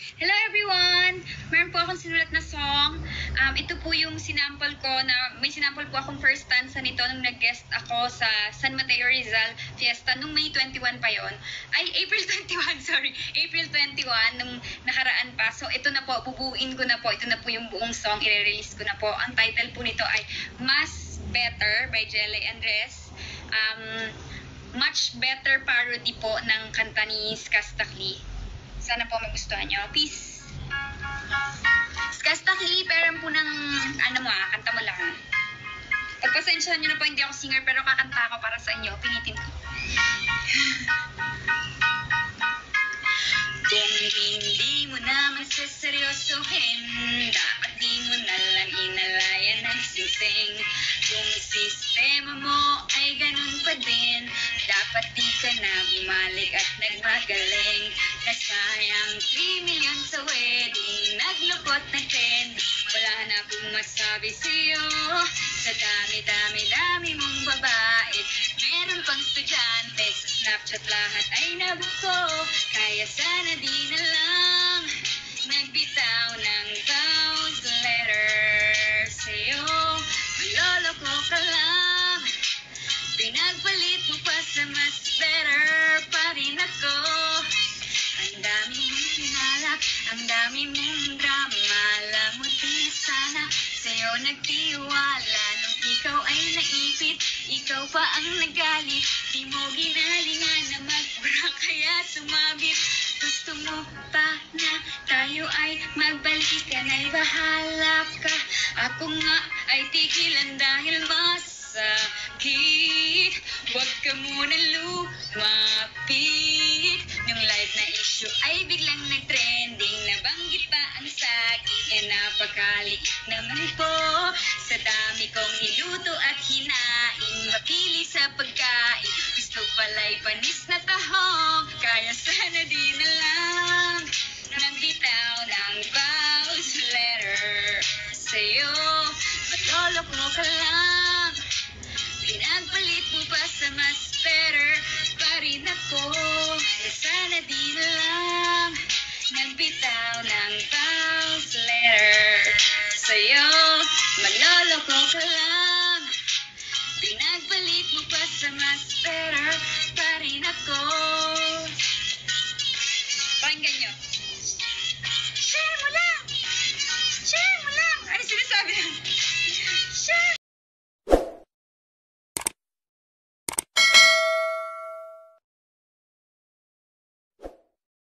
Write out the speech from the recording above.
Hello everyone! Meron po akong sinulat na song. Ito po yung sinample ko na may sinample po akong first stanza nito nung nag-guest ako sa San Mateo Rizal Fiesta nung May 21 pa yon. Ay, April 21, sorry. April 21 nung nakaraan pa. So ito na po, bubuin ko na po. Ito na po yung buong song. I-release ko na po. Ang title po nito ay Mas Better by Jelly Andres. Much better parody po ng kanta ni Skastakli. Sana po magustuhan nyo. Peace! Skastakli, pero po ng, kanta mo lang. Pagpasensyahan nyo na po, hindi ako singer, pero kakanta ako para sa inyo. Pilitin ko. Kung hindi mo naman seseryosohin, dapat di mo nalang inalayan ng singsing. Kung sistema mo ay ganun pa din, dapat di ka na bumalik at nagmagaling. Nasayang 3 million sa wedding, naglukot ng 10. Wala na akong masabi sa'yo, sa dami-dami-dami mong babae. Meron pang estudyante, sa Snapchat lahat ay nabuko. Kaya sana di na lang nagbitaw ng vows letter sa'yo. Maloloko ka lang, pinagpalit mo pa sa mas better pa rin ako. Ang dami mong pinalak, ang dami mong drama. Alam mo di sana sa'yo nagtiwala. Nung ikaw ay naipit, ikaw pa ang nagalit. Di mo ginalingan na magpura kaya sumabit. Gusto mo pa na tayo ay magbalikan, ay bahala ka. Ako nga ay tigilan dahil masakit. Huwag ka muna lumapit. Yung live na issue ay biglang nag-trending. Nabanggit pa ang saging, napakaliit naman po. Sa dami kong niluto at hinain, mapili sa pagkain. Gusto pala'y panis na tahong, kaya sana di na lang nagbitaw ng vows letter sa'yo. Matoloko ka lang, pinagpalit mo pa sa mas better pa rin ako. Kaya sana di na lang nagbitaw ng vows letter sa'yo. Maloloko ka lang, pinagpalit mo pa sa mas better pa rin ako. Pakinggan nyo.